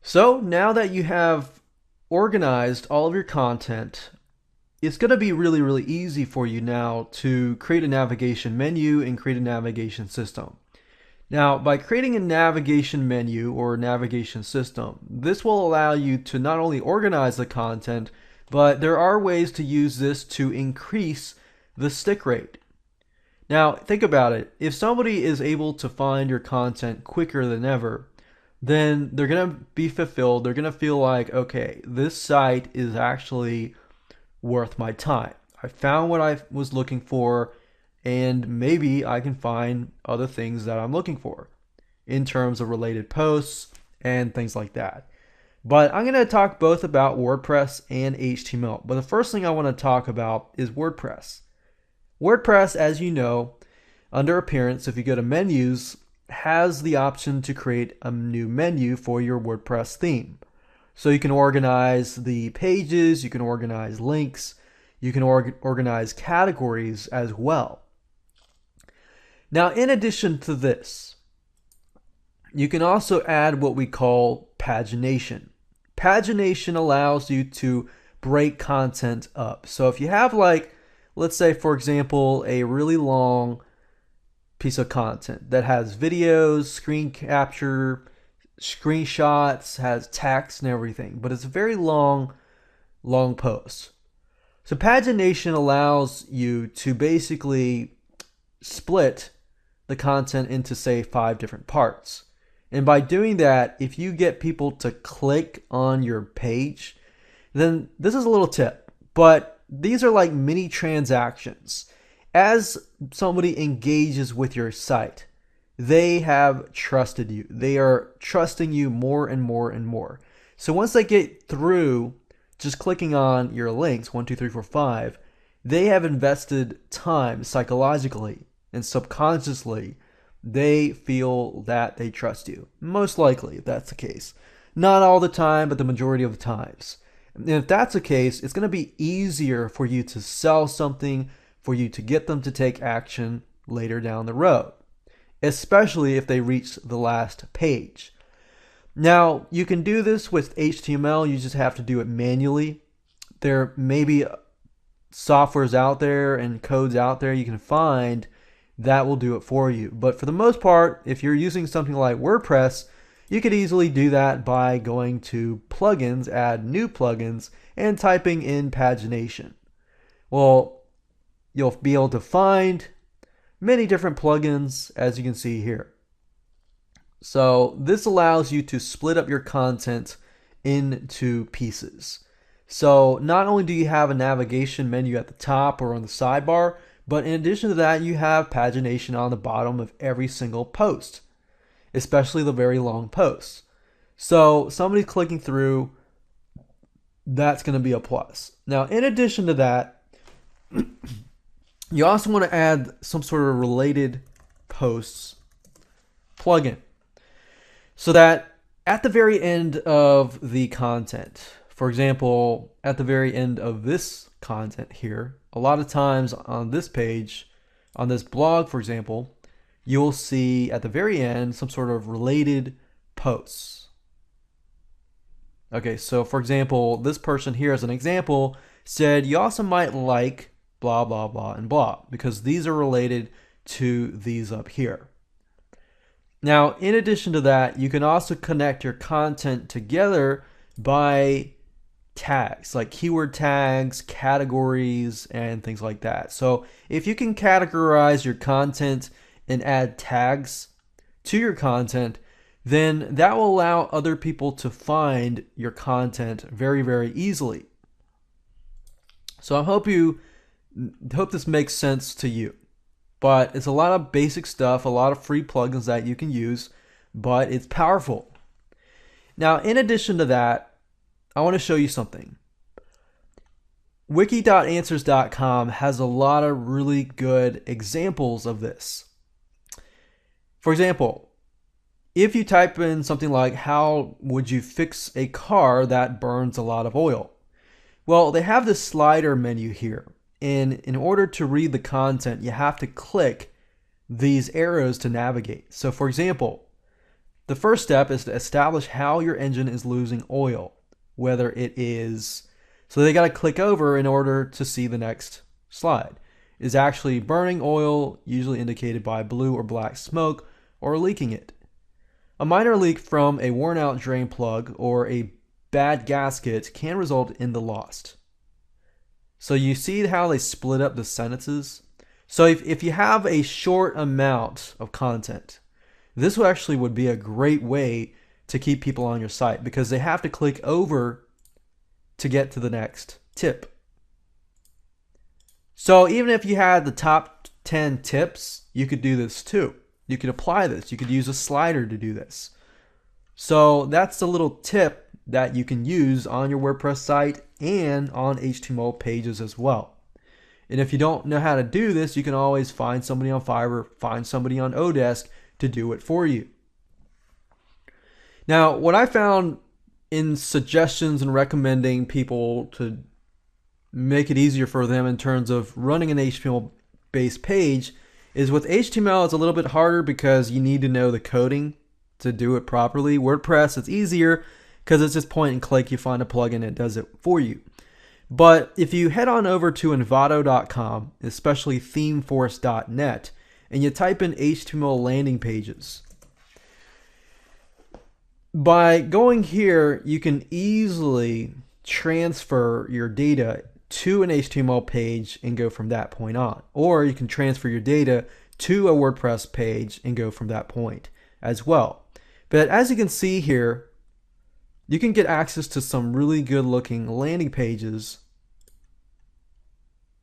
So now that you have organized all of your content, it's going to be really, really easy for you now to create a navigation menu and create a navigation system. Now, by creating a navigation menu or navigation system, this will allow you to not only organize the content, but there are ways to use this to increase the stick rate. Now, think about it. If somebody is able to find your content quicker than ever, then they're going to be fulfilled. They're going to feel like, okay, this site is actually worth my time. I found what I was looking for, and maybe I can find other things that I'm looking for in terms of related posts and things like that. But I'm going to talk both about WordPress and HTML. But the first thing I want to talk about is WordPress. WordPress, as you know, under Appearance, if you go to Menus, has the option to create a new menu for your WordPress theme. So you can organize the pages, you can organize links, you can organize categories as well. Now, in addition to this, you can also add what we call pagination. Pagination allows you to break content up. So if you have, like, let's say, for example, a really long piece of content that has videos, screen capture, screenshots, has text and everything, but it's a very long post. So pagination allows you to basically split the content into, say, 5 different parts. And by doing that, if you get people to click on your page, then this is a little tip, but these are like mini transactions. As somebody engages with your site, they have trusted you. They are trusting you more and more and more. So once they get through just clicking on your links, 1, 2, 3, 4, 5, they have invested time psychologically and subconsciously. They feel that they trust you. Most likely, if that's the case. Not all the time, but the majority of the times. And if that's the case, it's going to be easier for you to sell something, for you to get them to take action later down the road, especially if they reach the last page. Now, you can do this with HTML. You just have to do it manually. There may be softwares out there and codes out there you can find that will do it for you. But for the most part, if you're using something like WordPress, you could easily do that by going to plugins, add new plugins, and typing in pagination. Well, you'll be able to find many different plugins, as you can see here. So this allows you to split up your content into pieces. So not only do you have a navigation menu at the top or on the sidebar, but in addition to that, you have pagination on the bottom of every single post, especially the very long posts. So somebody clicking through, that's going to be a plus. Now, in addition to that, you also want to add some sort of related posts plugin so that at the very end of the content, for example, at the very end of this content here, a lot of times on this page, on this blog, for example, you'll see at the very end some sort of related posts. Okay, so for example, this person here as an example said, you also might like blah, blah, blah, and blah, because these are related to these up here. Now, in addition to that, you can also connect your content together by tags, like keyword tags, categories, and things like that. So if you can categorize your content and add tags to your content, then that will allow other people to find your content very, very easily. So I hope this makes sense to you. But it's a lot of basic stuff, a lot of free plugins that you can use, but it's powerful. Now, in addition to that, I want to show you something. Wiki.answers.com has a lot of really good examples of this. For example, if you type in something like, how would you fix a car that burns a lot of oil? Well, they have this slider menu here. And in order to read the content, you have to click these arrows to navigate. So for example, The first step is to establish how your engine is losing oil, whether it is, so they got to click over in order to see the next slide. Is actually burning oil, usually indicated by blue or black smoke, or leaking it. A minor leak from a worn out drain plug or a bad gasket can result in the lost. So you see how they split up the sentences? So if you have a short amount of content, this actually would be a great way to keep people on your site because they have to click over to get to the next tip. So even if you had the top 10 tips, you could do this too. You could apply this. You could use a slider to do this. So that's a little tip that you can use on your WordPress site and on HTML pages as well. And if you don't know how to do this, you can always find somebody on Fiverr, find somebody on Odesk to do it for you. Now, what I found in suggestions and recommending people to make it easier for them in terms of running an HTML-based page is with HTML, it's a little bit harder because you need to know the coding to do it properly. WordPress, it's easier because it's just point and click. You find a plugin, it does it for you. But if you head on over to envato.com, especially themeforce.net, and you type in HTML landing pages, by going here, you can easily transfer your data to an HTML page and go from that point on. Or you can transfer your data to a WordPress page and go from that point as well. But as you can see here, you can get access to some really good looking landing pages,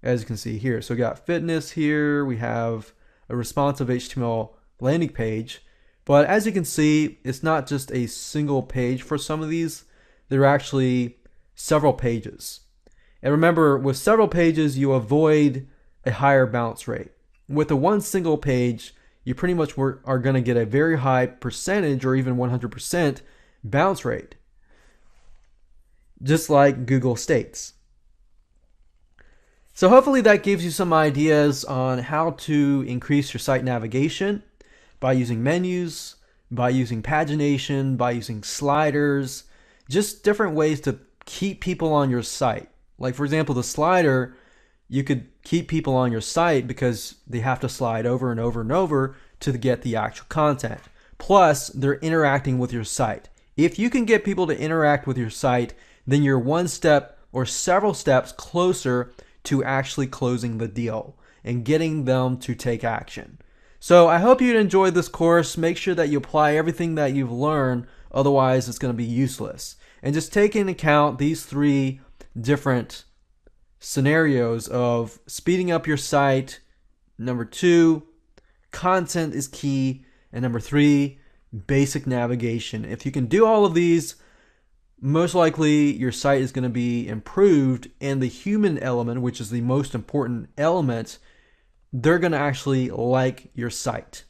as you can see here. So we got fitness here, we have a responsive HTML landing page. But as you can see, it's not just a single page for some of these. There are actually several pages. And remember, with several pages, you avoid a higher bounce rate. With a one single page, you pretty much are going to get a very high percentage or even 100% bounce rate, just like Google states. So hopefully that gives you some ideas on how to increase your site navigation by using menus, by using pagination, by using sliders, just different ways to keep people on your site. Like for example, the slider, you could keep people on your site because they have to slide over and over and over to get the actual content. Plus, they're interacting with your site. If you can get people to interact with your site, then you're one step or several steps closer to actually closing the deal and getting them to take action. So I hope you enjoyed this course. Make sure that you apply everything that you've learned, otherwise it's going to be useless. And just take into account these three different scenarios of speeding up your site. Number 2, content is key. And number 3, basic navigation. If you can do all of these, most likely your site is going to be improved, and the human element, which is the most important element, they're going to actually like your site.